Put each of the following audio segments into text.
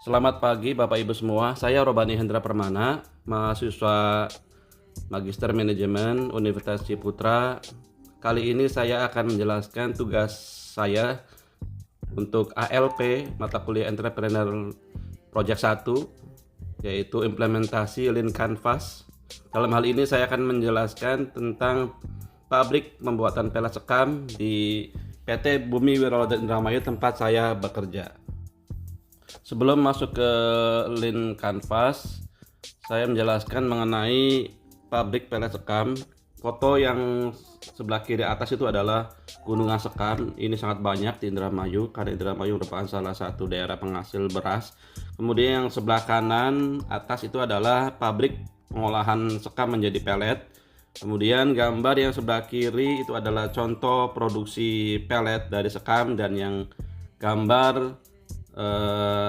Selamat pagi Bapak Ibu semua, saya Robani Hendra Permana, mahasiswa Magister Manajemen Universitas Ciputra. Kali ini saya akan menjelaskan tugas saya untuk ALP, mata kuliah Entrepreneur Project 1, yaitu implementasi Lean Canvas. Dalam hal ini saya akan menjelaskan tentang pabrik pembuatan pelet sekam di PT Bumi Wirauda Indramayu tempat saya bekerja. Sebelum masuk ke Lean Canvas, saya menjelaskan mengenai pabrik pelet sekam. Foto yang sebelah kiri atas itu adalah gunungan sekam. Ini sangat banyak di Indramayu karena Indramayu merupakan salah satu daerah penghasil beras. Kemudian yang sebelah kanan atas itu adalah pabrik pengolahan sekam menjadi pelet. Kemudian gambar yang sebelah kiri itu adalah contoh produksi pelet dari sekam, dan yang gambar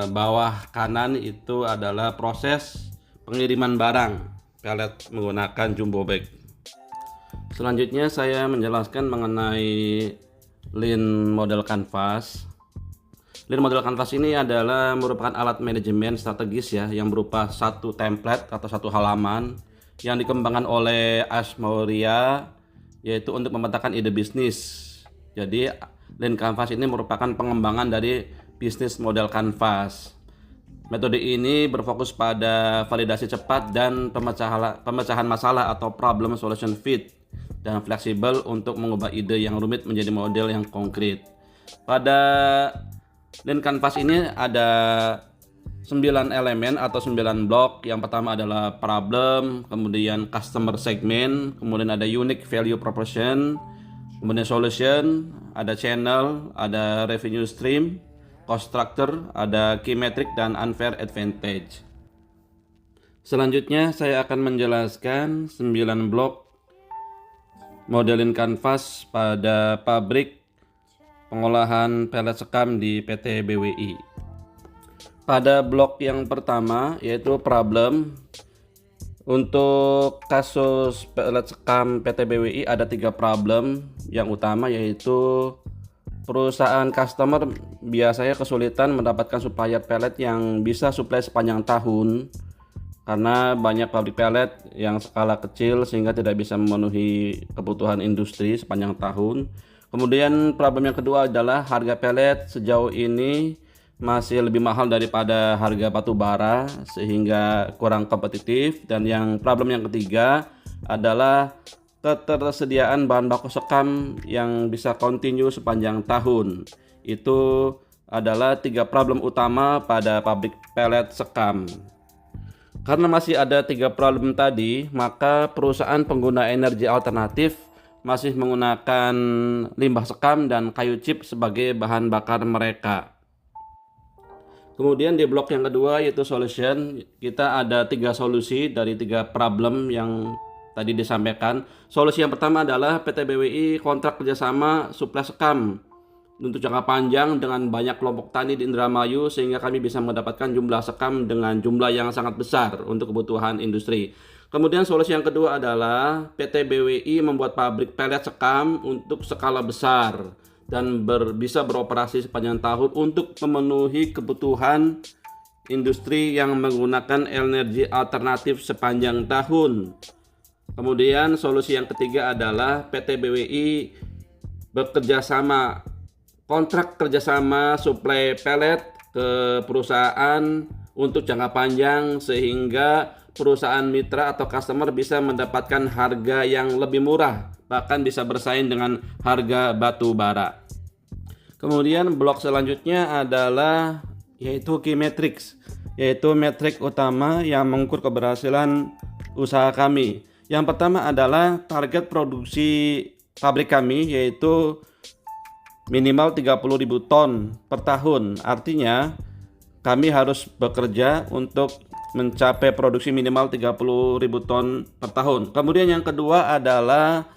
bawah kanan itu adalah proses pengiriman barang pelet menggunakan jumbo bag. Selanjutnya saya menjelaskan mengenai Lean Model Canvas. Lean Model Canvas ini adalah merupakan alat manajemen strategis yang berupa satu template atau satu halaman yang dikembangkan oleh Ash Maurya, yaitu untuk memetakan ide bisnis. Jadi Lean Canvas ini merupakan pengembangan dari bisnis model Canvas. Metode ini berfokus pada validasi cepat dan pemecahan masalah atau problem solution fit, dan fleksibel untuk mengubah ide yang rumit menjadi model yang konkret. Pada Lean Canvas ini ada 9 elemen atau 9 blok. Yang pertama adalah problem, kemudian customer segment, kemudian ada unique value proposition, kemudian solution, ada channel, ada revenue stream, cost structure, ada key metric, dan unfair advantage. Selanjutnya saya akan menjelaskan 9 blok modelin kanvas pada pabrik pengolahan pelet sekam di PT BWI. Pada blok yang pertama yaitu problem. Untuk kasus pelet sekam PT BWI ada 3 problem. Yang utama yaitu perusahaan customer biasanya kesulitan mendapatkan supplier pelet yang bisa suplai sepanjang tahun karena banyak pabrik pelet yang skala kecil sehingga tidak bisa memenuhi kebutuhan industri sepanjang tahun. Kemudian problem yang kedua adalah harga pelet sejauh ini masih lebih mahal daripada harga batu bara sehingga kurang kompetitif. Dan yang problem yang ketiga adalah ketersediaan bahan baku sekam yang bisa kontinu sepanjang tahun. Itu adalah 3 problem utama pada pabrik pelet sekam. Karena masih ada 3 problem tadi, maka perusahaan pengguna energi alternatif masih menggunakan limbah sekam dan kayu chip sebagai bahan bakar mereka. Kemudian di blok yang kedua yaitu solution, kita ada 3 solusi dari 3 problem yang tadi disampaikan. Solusi yang pertama adalah PT BWI kontrak kerjasama suplai sekam untuk jangka panjang dengan banyak kelompok tani di Indramayu sehingga kami bisa mendapatkan jumlah sekam dengan jumlah yang sangat besar untuk kebutuhan industri. Kemudian solusi yang kedua adalah PT BWI membuat pabrik pelet sekam untuk skala besar dan bisa beroperasi sepanjang tahun untuk memenuhi kebutuhan industri yang menggunakan energi alternatif sepanjang tahun. Kemudian solusi yang ketiga adalah PT BWI bekerja sama, kontrak kerjasama suplai pelet ke perusahaan untuk jangka panjang sehingga perusahaan mitra atau customer bisa mendapatkan harga yang lebih murah, bahkan bisa bersaing dengan harga batu bara. Kemudian blok selanjutnya adalah yaitu key metrics, yaitu metrik utama yang mengukur keberhasilan usaha kami. Yang pertama adalah target produksi pabrik kami yaitu minimal 30.000 ton per tahun. Artinya kami harus bekerja untuk mencapai produksi minimal 30.000 ton per tahun. Kemudian yang kedua adalah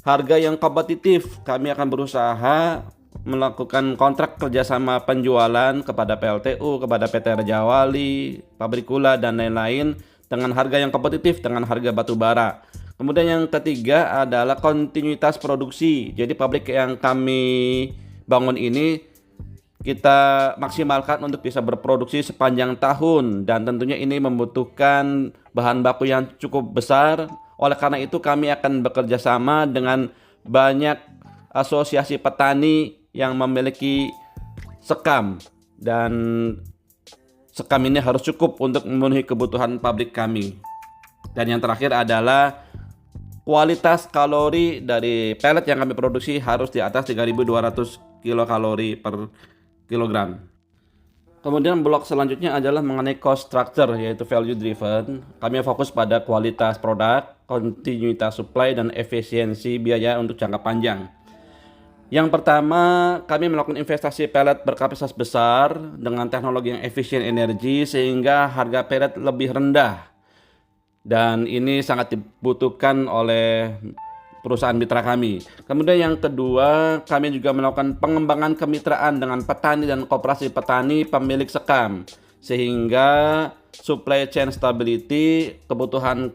harga yang kompetitif. Kami akan berusaha melakukan kontrak kerjasama penjualan kepada PLTU, kepada PT Raja Wali, pabrik gula, dan lain-lain dengan harga yang kompetitif dengan harga batu bara. Kemudian yang ketiga adalah kontinuitas produksi. Jadi pabrik yang kami bangun ini kita maksimalkan untuk bisa berproduksi sepanjang tahun, dan tentunya ini membutuhkan bahan baku yang cukup besar. Oleh karena itu kami akan bekerja sama dengan banyak asosiasi petani yang memiliki sekam, dan sekam ini harus cukup untuk memenuhi kebutuhan pabrik kami. Dan yang terakhir adalah kualitas kalori dari pellet yang kami produksi harus di atas 3.200 kilokalori per kilogram. Kemudian blok selanjutnya adalah mengenai cost structure, yaitu value driven. Kami fokus pada kualitas produk, kontinuitas supply, dan efisiensi biaya untuk jangka panjang. Yang pertama, kami melakukan investasi pellet berkapasitas besar dengan teknologi yang efisien energi sehingga harga pellet lebih rendah. Dan ini sangat dibutuhkan oleh perusahaan mitra kami. Kemudian yang kedua, kami juga melakukan pengembangan kemitraan dengan petani dan koperasi petani pemilik sekam, sehingga supply chain stability, kebutuhan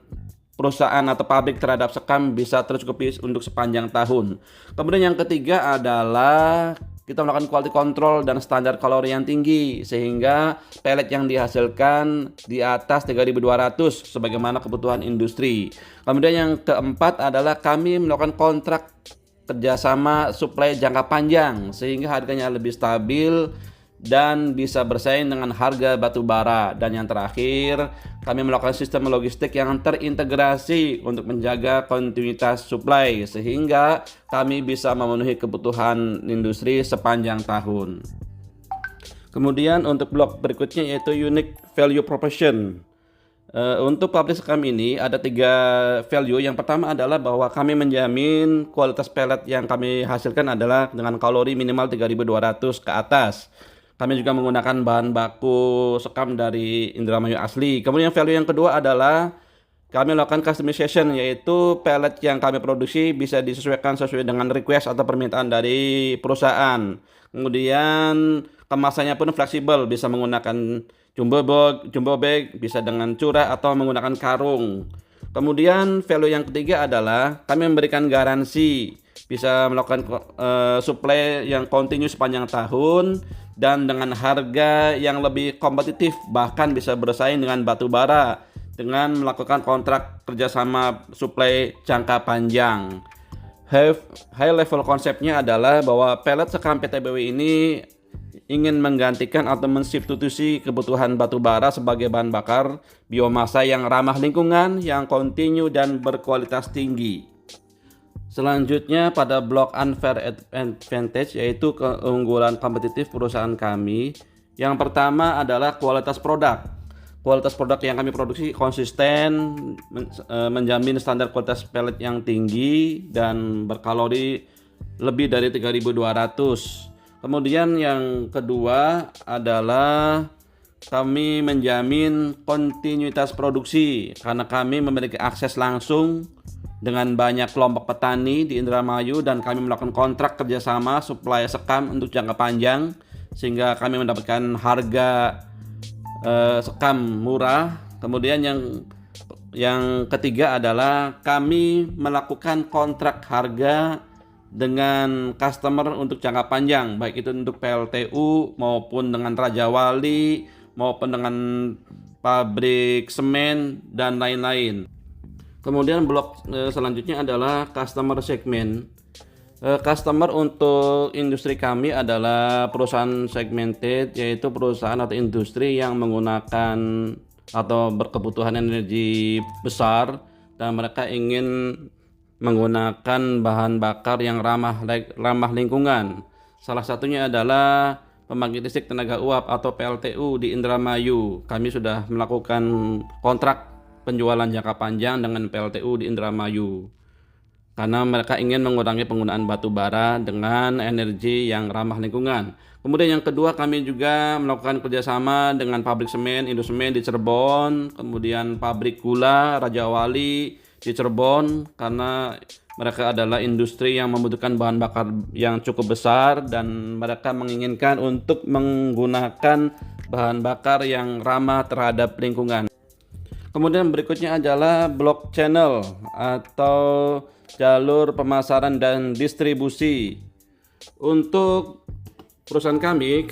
perusahaan atau pabrik terhadap sekam bisa tercukupi untuk sepanjang tahun. Kemudian yang ketiga adalah kita melakukan quality control dan standar kalori yang tinggi, sehingga pellet yang dihasilkan di atas 3.200 sebagaimana kebutuhan industri. Kemudian yang keempat adalah kami melakukan kontrak kerjasama suplai jangka panjang sehingga harganya lebih stabil dan bisa bersaing dengan harga batu bara. Dan yang terakhir, kami melakukan sistem logistik yang terintegrasi untuk menjaga kontinuitas supply sehingga kami bisa memenuhi kebutuhan industri sepanjang tahun. Kemudian untuk blok berikutnya yaitu unique value proposition. Untuk pabrik sekam ini ada 3 value. Yang pertama adalah bahwa kami menjamin kualitas pellet yang kami hasilkan adalah dengan kalori minimal 3.200 ke atas. Kami juga menggunakan bahan baku sekam dari Indramayu asli. Kemudian value yang kedua adalah kami melakukan customization, yaitu pellet yang kami produksi bisa disesuaikan sesuai dengan request atau permintaan dari perusahaan. Kemudian kemasannya pun fleksibel, bisa menggunakan jumbo bag, bisa dengan curah atau menggunakan karung. Kemudian value yang ketiga adalah kami memberikan garansi, bisa melakukan supply yang kontinu sepanjang tahun dan dengan harga yang lebih kompetitif, bahkan bisa bersaing dengan batu bara dengan melakukan kontrak kerjasama supply jangka panjang. High level konsepnya adalah bahwa pellet sekam PTBW ini ingin menggantikan atau mensubstitusi kebutuhan batu bara sebagai bahan bakar biomasa yang ramah lingkungan, yang kontinu dan berkualitas tinggi. Selanjutnya pada blok unfair advantage, yaitu keunggulan kompetitif perusahaan kami. Yang pertama adalah kualitas produk. Kualitas produk yang kami produksi konsisten, menjamin standar kualitas pellet yang tinggi dan berkalori lebih dari 3.200. Kemudian yang kedua adalah kami menjamin kontinuitas produksi karena kami memiliki akses langsung dengan banyak kelompok petani di Indramayu dan kami melakukan kontrak kerjasama suplai sekam untuk jangka panjang sehingga kami mendapatkan harga sekam murah. Kemudian yang ketiga adalah kami melakukan kontrak harga dengan customer untuk jangka panjang, baik itu untuk PLTU maupun dengan Raja Wali maupun dengan pabrik semen dan lain-lain. Kemudian blok selanjutnya adalah customer segment. Customer untuk industri kami adalah perusahaan segmented, yaitu perusahaan atau industri yang menggunakan atau berkebutuhan energi besar dan mereka ingin menggunakan bahan bakar yang ramah lingkungan. Salah satunya adalah pembangkit listrik tenaga uap atau PLTU di Indramayu. Kami sudah melakukan kontrak penjualan jangka panjang dengan PLTU di Indramayu karena mereka ingin mengurangi penggunaan batu bara dengan energi yang ramah lingkungan. Kemudian yang kedua, kami juga melakukan kerjasama dengan pabrik semen Indosemen di Cirebon, kemudian pabrik gula Raja Wali di Cirebon karena mereka adalah industri yang membutuhkan bahan bakar yang cukup besar dan mereka menginginkan untuk menggunakan bahan bakar yang ramah terhadap lingkungan. Kemudian berikutnya adalah blok channel atau jalur pemasaran dan distribusi. Untuk perusahaan kami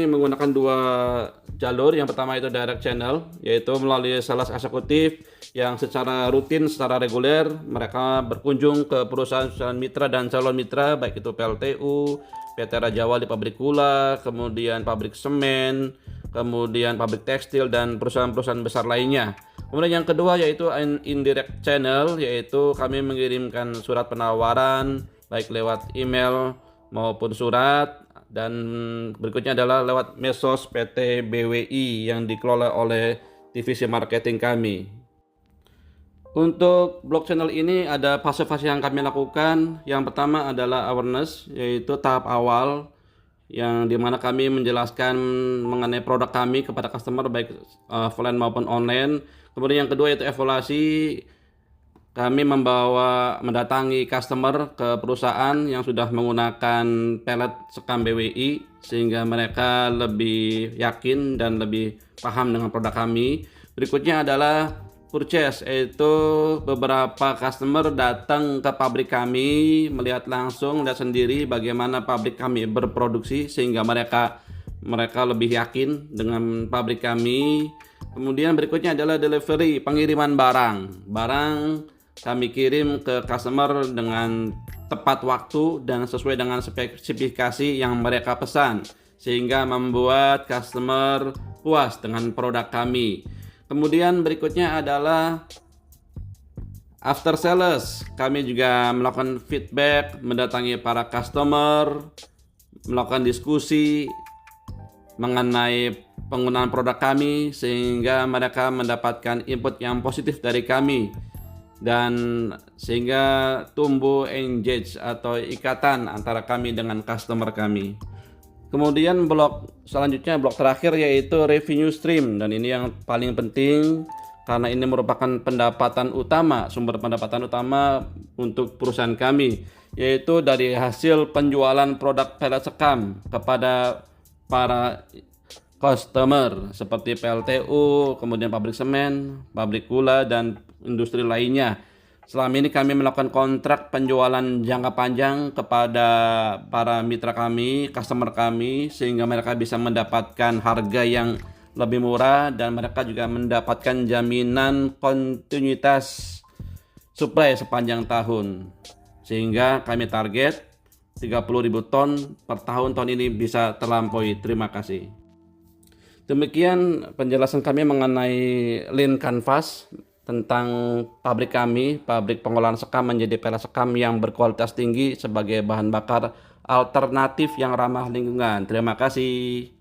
menggunakan dua jalur. Yang pertama itu direct channel, yaitu melalui sales eksekutif yang secara rutin, secara reguler mereka berkunjung ke perusahaan mitra dan calon mitra, baik itu PLTU, PT Raja Wali pabrik gula, kemudian pabrik semen, kemudian pabrik tekstil dan perusahaan-perusahaan besar lainnya. Kemudian yang kedua yaitu indirect channel, yaitu kami mengirimkan surat penawaran baik lewat email maupun surat, dan berikutnya adalah lewat medsos PT BWI yang dikelola oleh divisi marketing kami. Untuk blog channel ini ada fase-fase yang kami lakukan. Yang pertama adalah awareness, yaitu tahap awal yang dimana kami menjelaskan mengenai produk kami kepada customer baik offline maupun online. Kemudian yang kedua yaitu evaluasi. Kami mendatangi customer ke perusahaan yang sudah menggunakan pelet sekam BWI sehingga mereka lebih yakin dan lebih paham dengan produk kami. Berikutnya adalah purchase, yaitu beberapa customer datang ke pabrik kami, melihat langsung, lihat sendiri bagaimana pabrik kami berproduksi sehingga mereka lebih yakin dengan pabrik kami. Kemudian berikutnya adalah delivery, pengiriman barang kami kirim ke customer dengan tepat waktu dan sesuai dengan spesifikasi yang mereka pesan sehingga membuat customer puas dengan produk kami. Kemudian berikutnya adalah after sales. Kami juga melakukan feedback, mendatangi para customer, melakukan diskusi mengenai penggunaan produk kami sehingga mereka mendapatkan input yang positif dari kami, dan sehingga tumbuh engage atau ikatan antara kami dengan customer kami. Kemudian blok selanjutnya, blok terakhir yaitu revenue stream, dan ini yang paling penting karena ini merupakan sumber pendapatan utama untuk perusahaan kami, yaitu dari hasil penjualan produk pelet sekam kepada para customer seperti PLTU, kemudian pabrik semen, pabrik gula, dan industri lainnya. Selama ini kami melakukan kontrak penjualan jangka panjang kepada para mitra kami, customer kami, sehingga mereka bisa mendapatkan harga yang lebih murah dan mereka juga mendapatkan jaminan kontinuitas suplai sepanjang tahun. Sehingga kami target 30.000 ton per tahun ini bisa terlampaui. Terima kasih. Demikian penjelasan kami mengenai Lean Canvas tentang pabrik kami, pabrik pengolahan sekam menjadi pelet sekam yang berkualitas tinggi sebagai bahan bakar alternatif yang ramah lingkungan. Terima kasih.